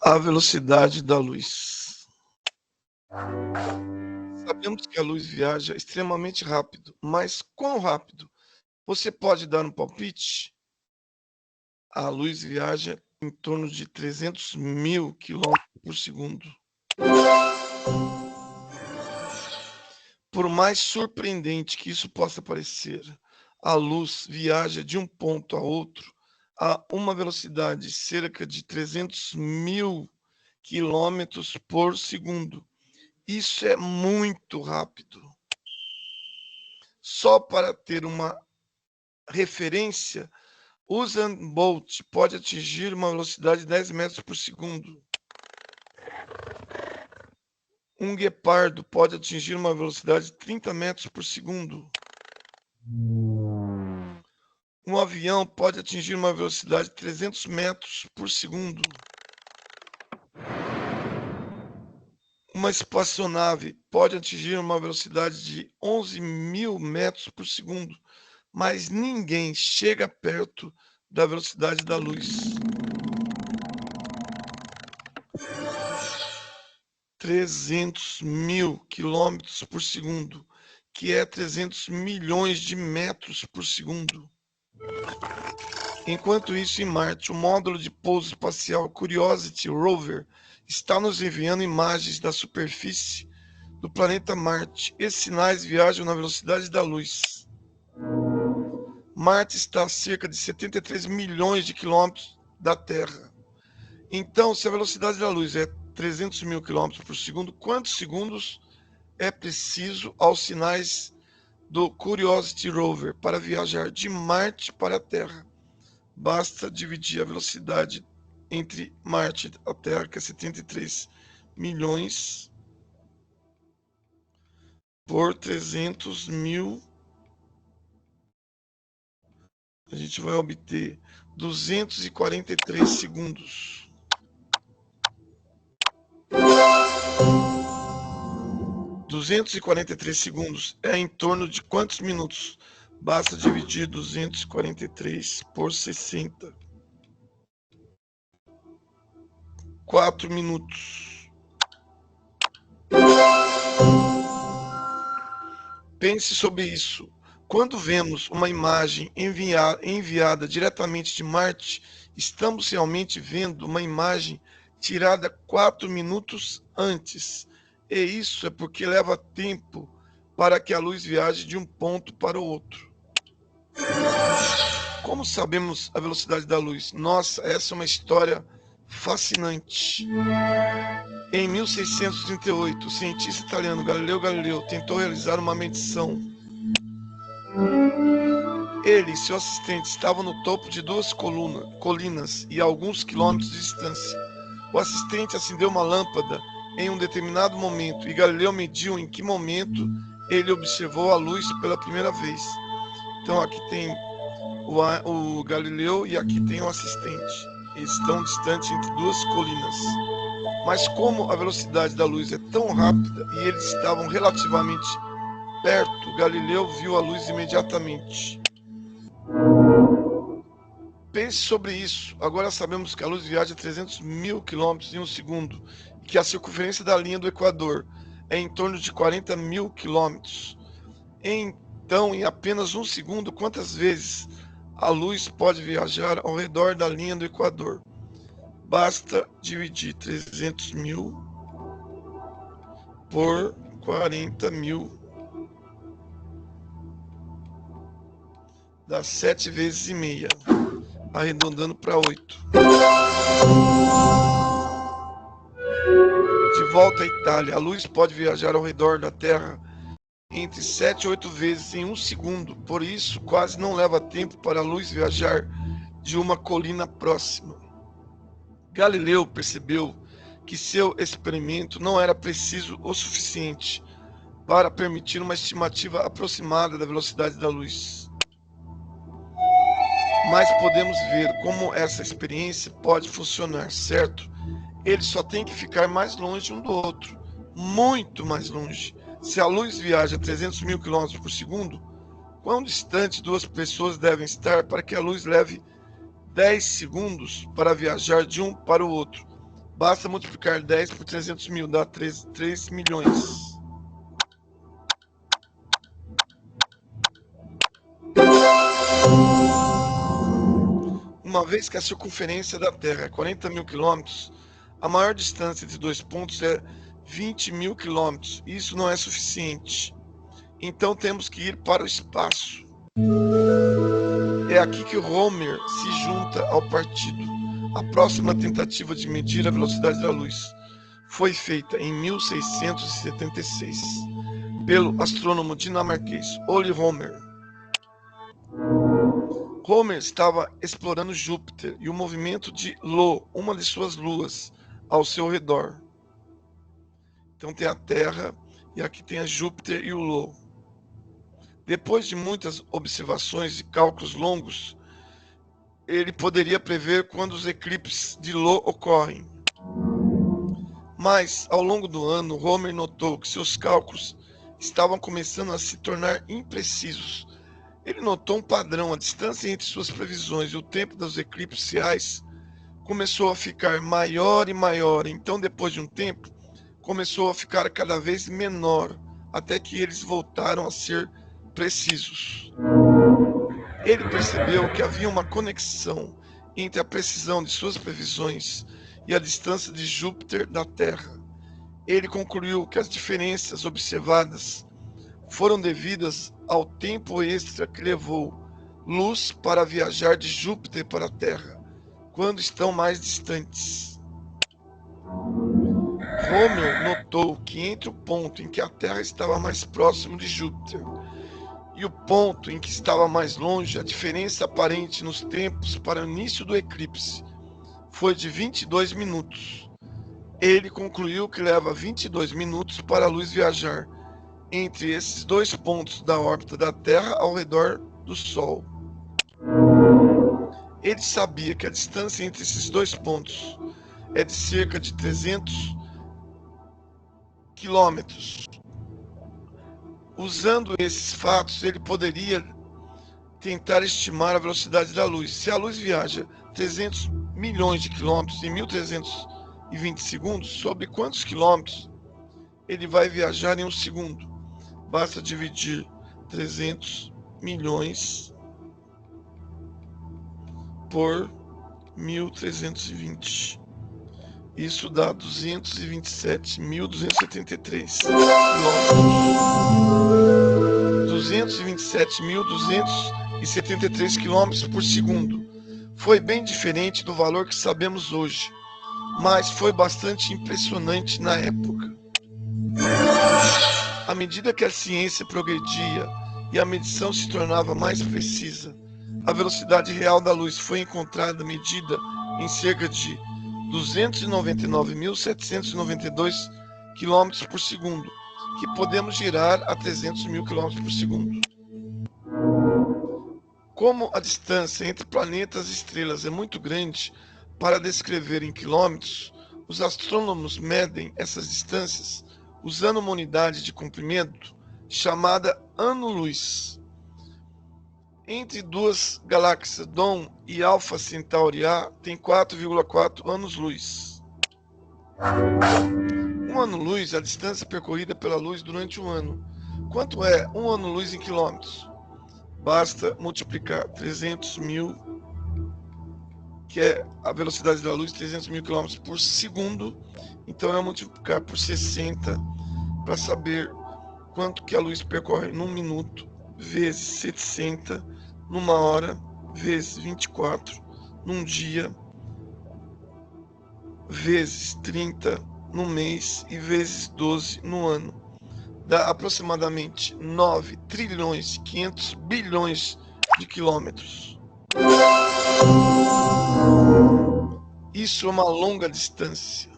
A velocidade da luz. Sabemos que a luz viaja extremamente rápido, mas quão rápido? Você pode dar um palpite? A luz viaja em torno de 300.000 quilômetros por segundo. Por mais surpreendente que isso possa parecer, a luz viaja de um ponto a outro a uma velocidade de cerca de 300.000 quilômetros por segundo. Isso é muito rápido. Só para ter uma referência, Usain Bolt pode atingir uma velocidade de 10 metros por segundo. Um guepardo pode atingir uma velocidade de 30 metros por segundo. Um avião pode atingir uma velocidade de 300 metros por segundo. Uma espaçonave pode atingir uma velocidade de 11.000 metros por segundo, mas ninguém chega perto da velocidade da luz. 300.000 quilômetros por segundo, que é 300 milhões de metros por segundo. Enquanto isso, em Marte, o módulo de pouso espacial Curiosity Rover está nos enviando imagens da superfície do planeta Marte. Esses sinais viajam na velocidade da luz. Marte está a cerca de 73 milhões de quilômetros da Terra. Então, se a velocidade da luz é 300.000 quilômetros por segundo, quantos segundos é preciso aos sinais do Curiosity Rover para viajar de Marte para a Terra? Basta dividir a velocidade entre Marte e a Terra, que é 73 milhões, por 300.000. A gente vai obter 243 segundos. 243 segundos é em torno de quantos minutos? Basta dividir 243 por 60. 4 minutos. Pense sobre isso. Quando vemos uma imagem enviada diretamente de Marte, estamos realmente vendo uma imagem tirada 4 minutos antes. E isso é porque leva tempo para que a luz viaje de um ponto para o outro. Como sabemos a velocidade da luz? Nossa, essa é uma história fascinante. Em 1638, o cientista italiano Galileu Galilei tentou realizar uma medição. Ele e seu assistente estavam no topo de duas colinas e a alguns quilômetros de distância. O assistente acendeu uma lâmpada em um determinado momento e Galileu mediu em que momento ele observou a luz pela primeira vez. Então aqui tem o Galileu e aqui tem o assistente. Eles estão distantes entre duas colinas. Mas como a velocidade da luz é tão rápida e eles estavam relativamente perto, Galileu viu a luz imediatamente. Pense sobre isso. Agora sabemos que a luz viaja a 300.000 quilômetros em um segundo e que a circunferência da linha do Equador é em torno de 40.000 quilômetros. Então, em apenas um segundo, quantas vezes a luz pode viajar ao redor da linha do Equador? Basta dividir 300.000 por 40.000. Dá 7 vezes e meia, arredondando para 8. De volta à Itália, a luz pode viajar ao redor da Terra entre 7 e 8 vezes em um segundo. Por isso, quase não leva tempo para a luz viajar de uma colina próxima. Galileu percebeu que seu experimento não era preciso o suficiente para permitir uma estimativa aproximada da velocidade da luz. Mas podemos ver como essa experiência pode funcionar, certo? Eles só têm que ficar mais longe um do outro, muito mais longe. Se a luz viaja a 300.000 km por segundo, quão distante duas pessoas devem estar para que a luz leve 10 segundos para viajar de um para o outro? Basta multiplicar 10 por 300 mil, dá 3 milhões. Uma vez que a circunferência da Terra é 40 mil quilômetros, a maior distância entre dois pontos é 20 mil quilômetros. Isso não é suficiente. Então temos que ir para o espaço. É aqui que Homer se junta ao partido. A próxima tentativa de medir a velocidade da luz foi feita em 1676 pelo astrônomo dinamarquês Ole Homer. Homer estava explorando Júpiter e o movimento de Io, uma de suas luas, ao seu redor. Então tem a Terra e aqui tem a Júpiter e o Io. Depois de muitas observações e cálculos longos, ele poderia prever quando os eclipses de Io ocorrem. Mas, ao longo do ano, Homer notou que seus cálculos estavam começando a se tornar imprecisos. Ele notou um padrão: a distância entre suas previsões e o tempo dos eclipses reais começou a ficar maior e maior. Então, depois de um tempo, começou a ficar cada vez menor, até que eles voltaram a ser precisos. Ele percebeu que havia uma conexão entre a precisão de suas previsões e a distância de Júpiter da Terra. Ele concluiu que as diferenças observadas foram devidas ao tempo extra que levou luz para viajar de Júpiter para a Terra, quando estão mais distantes. Homer notou que entre o ponto em que a Terra estava mais próximo de Júpiter e o ponto em que estava mais longe, a diferença aparente nos tempos para o início do eclipse foi de 22 minutos. Ele concluiu que leva 22 minutos para a luz viajar entre esses dois pontos da órbita da Terra ao redor do Sol. Ele sabia que a distância entre esses dois pontos é de cerca de 300 quilômetros. Usando esses fatos, ele poderia tentar estimar a velocidade da luz. Se a luz viaja 300 milhões de quilômetros em 1320 segundos, sobre quantos quilômetros ele vai viajar em um segundo? Basta dividir 300 milhões por 1320. Isso dá 227.273 quilômetros. 227.273 quilômetros por segundo. Foi bem diferente do valor que sabemos hoje, mas foi bastante impressionante na época. À medida que a ciência progredia e a medição se tornava mais precisa, a velocidade real da luz foi encontrada medida em cerca de 299.792 km por segundo, que podemos girar a 300 mil km por segundo. Como a distância entre planetas e estrelas é muito grande para descrever em quilômetros, os astrônomos medem essas distâncias usando uma unidade de comprimento chamada ano-luz. Entre duas galáxias, Dom e Alfa Centauri A, tem 4,4 anos-luz. Um ano-luz é a distância percorrida pela luz durante um ano. Quanto é um ano-luz em quilômetros? Basta multiplicar 300 mil, que é a velocidade da luz, 300 mil quilômetros por segundo. Então é multiplicar por 60 para saber quanto que a luz percorre num minuto, vezes 60 numa hora, vezes 24 num dia, vezes 30 no mês e vezes 12 no ano. Dá aproximadamente 9 trilhões 500 bilhões de quilômetros. Isso é uma longa distância.